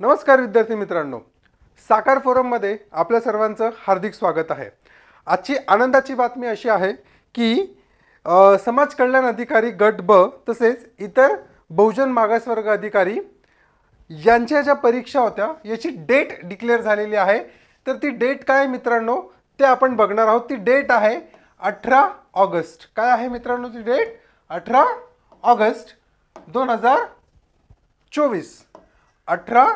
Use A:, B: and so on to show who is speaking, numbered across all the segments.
A: नमस्कार विद्यार्थी मित्रांनो, साकार फोरममध्ये आपल्या सर्वांचं हार्दिक स्वागत आहे। आजची आनंदाची बातमी अशी आहे की समाज कल्याण अधिकारी गट ब तसेच इतर बहुजन मागासवर्ग अधिकारी यांच्या ज्या परीक्षा होत्या याची डेट डिक्लेअर झालेली आहे। तर ती डेट काय मित्रांनो ते आपण बघणार आहोत। ती डेट आहे 18 ऑगस्ट। काय आहे मित्रांनो ती डेट? 18 ऑगस्ट 2024। 18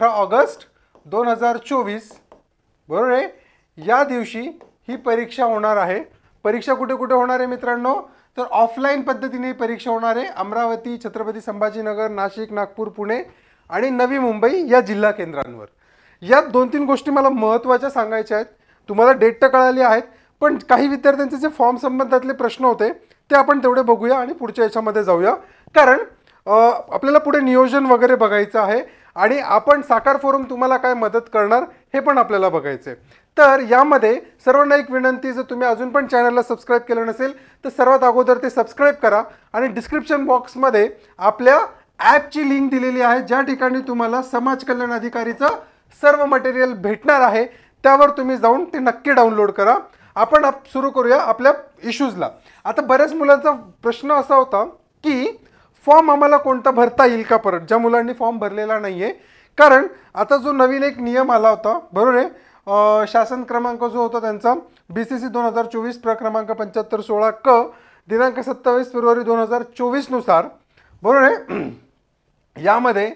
A: ऑगस्ट 2024 बरोबर आहे। या दिवशी ही परीक्षा होणार आहे। परीक्षा कुठे कुठे होणार आहे मित्रांनो? तर ऑफलाईन पद्धतीने परीक्षा होणार आहे। अमरावती, छत्रपती संभाजीनगर, नाशिक, नागपूर, पुणे आणि नवी मुंबई या जिल्हा केंद्रांवर। या 2-3 गोष्टी मला महत्त्वाच्या सांगायच्या आहेत। तुम्हाला डेट तर कळाली आहेत, पण काही विद्यार्थ्यांचे जे फॉर्म संबंधातले प्रश्न होते ते आपण तेवढे बघूया आणि पुढच्या याच्यामध्ये जाऊया। कारण आपल्याला पुढे नियोजन वगैरे बघायचं आहे आणि आपण साकार फोरम तुम्हाला काय मदत करणार हे पण आपल्याला बघायचं आहे। तर यामध्ये सर्वांना एक विनंती, जर तुम्ही अजून पण चॅनलला सबस्क्राइब केलं नसेल तर सर्वात अगोदर ते सबस्क्राइब करा आणि डिस्क्रिप्शन बॉक्समध्ये आपल्या ॲपची लिंक दिलेली आहे, ज्या ठिकाणी तुम्हाला समाज कल्याण अधिकारीचं सर्व मटेरियल भेटणार आहे। त्यावर तुम्ही जाऊन ते नक्की डाउनलोड करा। आपण सुरू करूया आपल्या इश्यूजला। आता बऱ्याच मुलांचा प्रश्न असा होता की फॉर्म आम्हाला कोणता भरता येईल का परत, ज्या मुलांनी फॉर्म भरलेला नाही आहे। कारण आता जो नवीन एक नियम आला होता बरोबर आहे, शासन क्रमांक जो होता त्यांचा BCC 2024 प्रक्रमांक 7516 क दिनांक 27 फेब्रुवारी 2024 नुसार बरोबर आहे, यामध्ये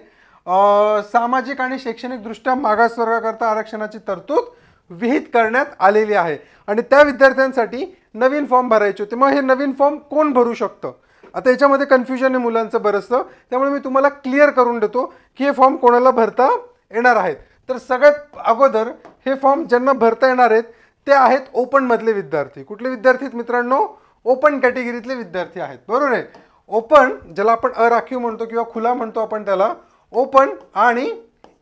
A: सामाजिक आणि शैक्षणिक दृष्ट्या मागासवर्गाकरता आरक्षणाची तरतूद विहित करण्यात आलेली आहे आणि त्या विद्यार्थ्यांसाठी नवीन फॉर्म भरायचे होते। मग हे नवीन फॉर्म कोण भरू शकतं? आता याच्यामध्ये कन्फ्युजन आहे मुलांचं बरंचसं, त्यामुळे मी तुम्हाला क्लिअर करून देतो की हे फॉर्म कोणाला भरता येणार आहेत। तर सगळ्यात अगोदर हे फॉर्म ज्यांना भरता येणार आहेत ते आहेत ओपन मधले विद्यार्थी। कुठले विद्यार्थी आहेत मित्रांनो? ओपन कॅटेगरीतले विद्यार्थी आहेत बरोबर आहे। ओपन ज्याला आपण अराखीव म्हणतो किंवा खुला म्हणतो आपण त्याला, ओपन आणि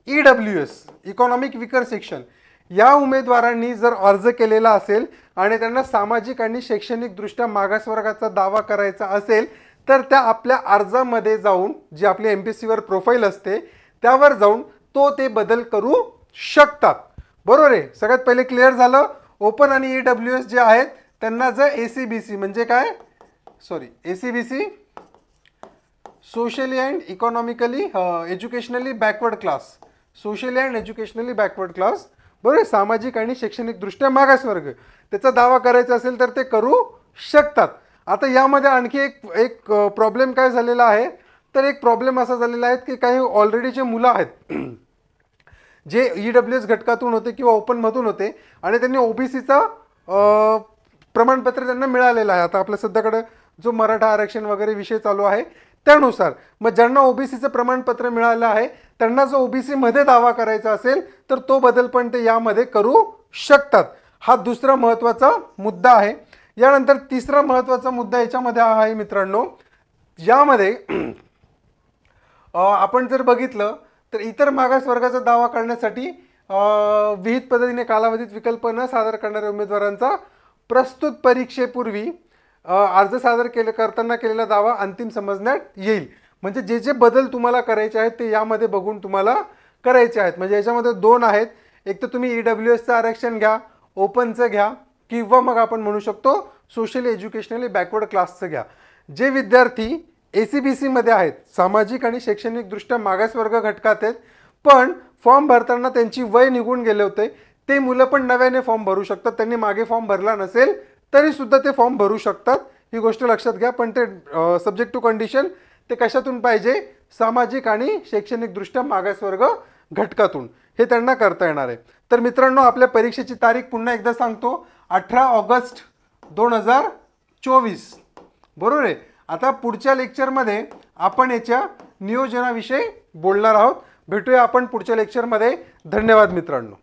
A: EWS इकॉनॉमिक विकर सेक्शन या उमेदवारांनी जर अर्ज केलेला असेल आणि त्यांना सामाजिक आणि शैक्षणिक दृष्ट्या मागासवर्गाचा दावा करायचा असेल तर त्या आपल्या अर्जामध्ये जाऊन जी आपली MPSC वर प्रोफाईल असते त्यावर जाऊन ते बदल करू शकतात बरोबर आहे। सगळ्यात पहिले क्लिअर झालं। ओपन आणि EWS जे आहेत त्यांना जर ACBC म्हणजे काय, ACBC socially and economically educationally backward class, socially and educationally backward class बरोबर आहे, सामाजिक आणि शैक्षणिक दृष्ट्या मागासवर्ग, त्याचा दावा करायचा असेल तर ते करू शकतात। आता यामध्ये आणखी एक प्रॉब्लेम काय झालेला आहे, तर एक प्रॉब्लेम असा झालेला आहे की काही ऑलरेडी जे मुलं आहेत जे EWS घटकातून होते किंवा ओपनमधून होते आणि त्यांनी OBCचा प्रमाणपत्र त्यांना मिळालेलं आहे। आता आपल्या सध्याकडे जो मराठा आरक्षण वगैरे विषय चालू आहे त्यानुसार मग ज्यांना OBCचं प्रमाणपत्र मिळालं आहे त्यांना जो OBC मध्ये दावा करायचा असेल तर तो बदल पण ते यामध्ये करू शकतात। हा दुसरा महत्त्वाचा मुद्दा आहे। यानंतर तिसरा महत्त्वाचा मुद्दा याच्यामध्ये हा आहे मित्रांनो, यामध्ये आपण जर बघितलं तर इतर मागासवर्गाचा दावा करण्यासाठी विहित पद्धतीने कालावधीत विकल्प न सादर करणाऱ्या उमेदवारांचा प्रस्तुत परीक्षेपूर्वी अर्ज सादर करताना केलेला दावा अंतिम समजण्यात येईल। म्हणजे जे जे बदल तुम्हाला करायचे आहेत ते यामध्ये बघून तुम्हाला करायचे आहेत। म्हणजे याच्यामध्ये 2 आहेत, एक तर तुम्ही EWSचं आरक्षण घ्या, ओपनचं घ्या किंवा मग आपण म्हणू शकतो सोशली एज्युकेशनली बॅकवर्ड क्लासचं घ्या। जे विद्यार्थी ACBC मध्ये आहेत, सामाजिक आणि शैक्षणिक दृष्ट्या मागासवर्ग घटकात आहेत, पण फॉर्म भरताना त्यांची वय निघून गेले होते, ते मुलं पण नव्याने फॉर्म भरू शकतात। त्यांनी मागे फॉर्म भरला नसेल तरी सुद्धा ते फॉर्म भरू शकतात, ही गोष्ट लक्षात घ्या। पण ते सब्जेक्ट टू कंडिशन ते कशातून पाहिजे? सामाजिक आणि शैक्षणिक दृष्ट्या मागासवर्ग घटकातून हे त्यांना करता येणार आहे। तर मित्रांनो आपल्या परीक्षेची तारीख पुन्हा एकदा सांगतो, 18 ऑगस्ट 2024 बरोबर आहे। आता पुढच्या लेक्चरमध्ये आपण याच्या नियोजनाविषयी बोलणार आहोत। भेटूया आपण पुढच्या लेक्चरमध्ये। धन्यवाद मित्रांनो।